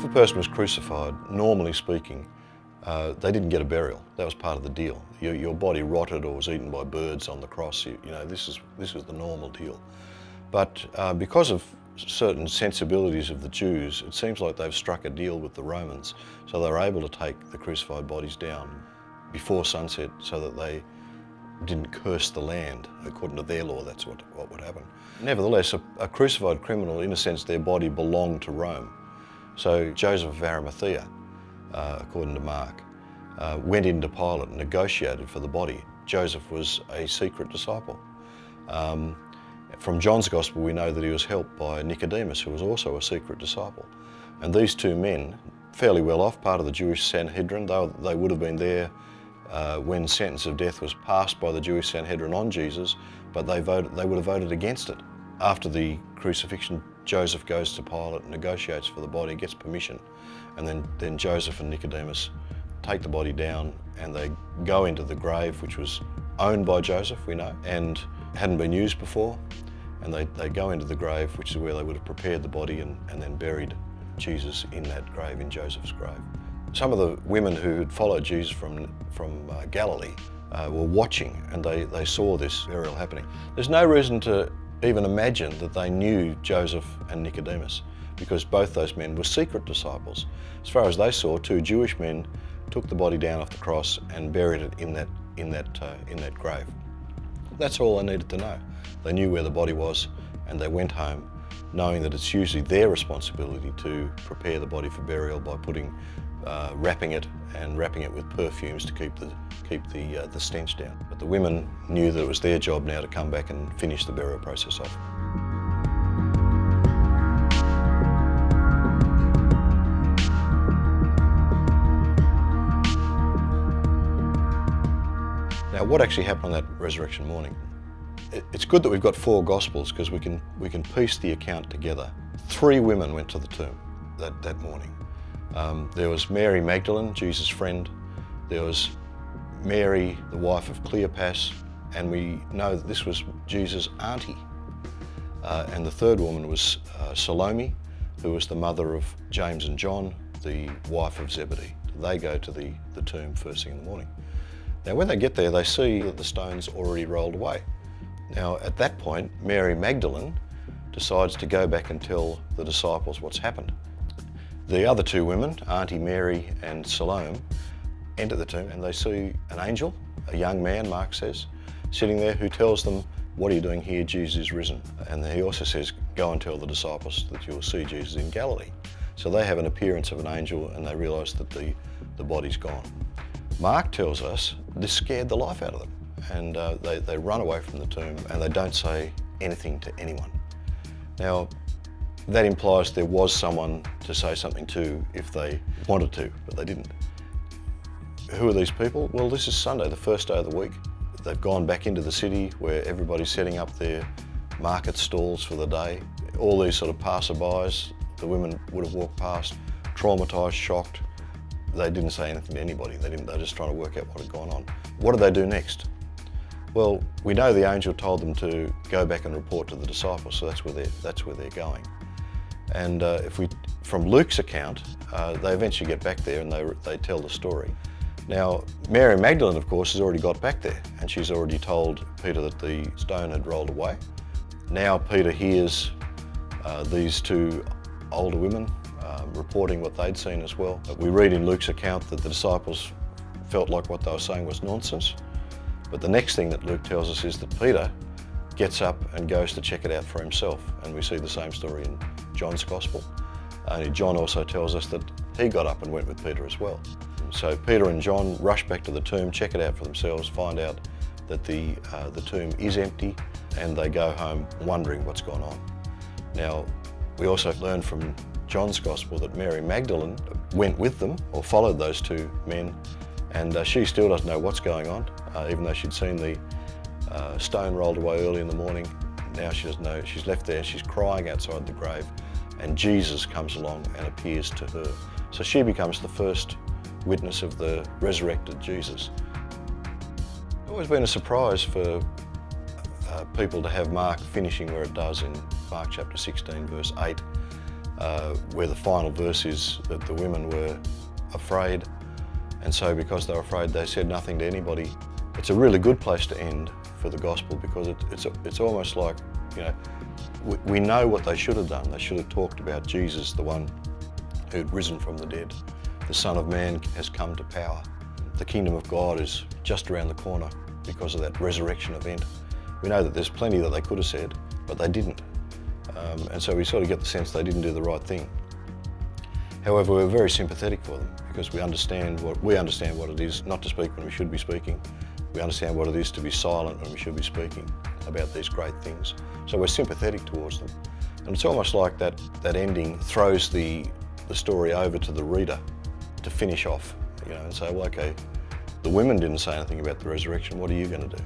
a person was crucified, normally speaking, they didn't get a burial. That was part of the deal. Your body rotted or was eaten by birds on the cross. You know, this is the normal deal. But because of certain sensibilities of the Jews, it seems like they've struck a deal with the Romans, so they were able to take the crucified bodies down before sunset so that they didn't curse the land. According to their law, that's what would happen. Nevertheless, a crucified criminal, in a sense, their body belonged to Rome. So Joseph of Arimathea, according to Mark, went into Pilate and negotiated for the body. Joseph was a secret disciple. From John's Gospel, we know that he was helped by Nicodemus, who was also a secret disciple. And these two men, fairly well off, part of the Jewish Sanhedrin, they would have been there when sentence of death was passed by the Jewish Sanhedrin on Jesus, but they would have voted against it. After the crucifixion, Joseph goes to Pilate, negotiates for the body, gets permission, and then Joseph and Nicodemus take the body down and they go into the grave, which was owned by Joseph, we know, and hadn't been used before. And they go into the grave, which is where they would have prepared the body and then buried Jesus in that grave, in Joseph's grave. Some of the women who had followed Jesus from Galilee were watching, and they saw this burial happening. There's no reason to even imagine that they knew Joseph and Nicodemus, because both those men were secret disciples. As far as they saw, two Jewish men took the body down off the cross and buried it in that grave. That's all they needed to know. They knew where the body was, and they went home knowing that it's usually their responsibility to prepare the body for burial by wrapping it with perfumes to keep the stench down. But the women knew that it was their job now to come back and finish the burial process off. Now, what actually happened on that resurrection morning? It's good that we've got 4 Gospels, because we can piece the account together. 3 women went to the tomb that morning. There was Mary Magdalene, Jesus' friend. There was Mary, the wife of Cleopas, and we know that this was Jesus' auntie. And the third woman was Salome, who was the mother of James and John, the wife of Zebedee. They go to the tomb first thing in the morning. Now, when they get there, they see that the stone's already rolled away. Now, at that point, Mary Magdalene decides to go back and tell the disciples what's happened. The other 2 women, Auntie Mary and Salome, enter the tomb and they see an angel, a young man, Mark says, sitting there, who tells them, "What are you doing here? Jesus is risen." And he also says, "Go and tell the disciples that you'll see Jesus in Galilee." So they have an appearance of an angel and they realise that the body's gone. Mark tells us this scared the life out of them, and they run away from the tomb and they don't say anything to anyone. Now, that implies there was someone to say something to if they wanted to, but they didn't. Who are these people? Well, this is Sunday, the first day of the week. They've gone back into the city where everybody's setting up their market stalls for the day. All these sort of passerbys, the women would have walked past, traumatised, shocked. They didn't say anything to anybody. They're just trying to work out what had gone on. What do they do next? Well, we know the angel told them to go back and report to the disciples, so that's where they're going. And from Luke's account, they eventually get back there and they tell the story. Now, Mary Magdalene, of course, has already got back there, and she's already told Peter that the stone had rolled away. Now Peter hears these 2 older women reporting what they'd seen as well. We read in Luke's account that the disciples felt like what they were saying was nonsense. But the next thing that Luke tells us is that Peter gets up and goes to check it out for himself. And we see the same story in John's Gospel. And John also tells us that he got up and went with Peter as well. So Peter and John rush back to the tomb, check it out for themselves, find out that the tomb is empty, and they go home wondering what's gone on. Now, we also learn from John's Gospel that Mary Magdalene went with them, or followed those 2 men, and she still doesn't know what's going on, even though she'd seen the stone rolled away early in the morning. Now she doesn't know. She's left there, she's crying outside the grave, and Jesus comes along and appears to her. So she becomes the first witness of the resurrected Jesus. It's always been a surprise for people to have Mark finishing where it does in Mark chapter 16, verse 8. where the final verse is that the women were afraid, and so because they were afraid they said nothing to anybody. It's a really good place to end for the gospel, because it's almost like, you know, we know what they should have done. They should have talked about Jesus, the one who'd risen from the dead. The Son of Man has come to power. The kingdom of God is just around the corner because of that resurrection event. We know that there's plenty that they could have said, but they didn't. And so we sort of get the sense they didn't do the right thing. However, we're very sympathetic for them, because we understand what it is not to speak when we should be speaking. We understand what it is to be silent when we should be speaking about these great things. So we're sympathetic towards them. And it's almost like that ending throws the story over to the reader to finish off, you know, and say, well, okay, the women didn't say anything about the resurrection, what are you going to do?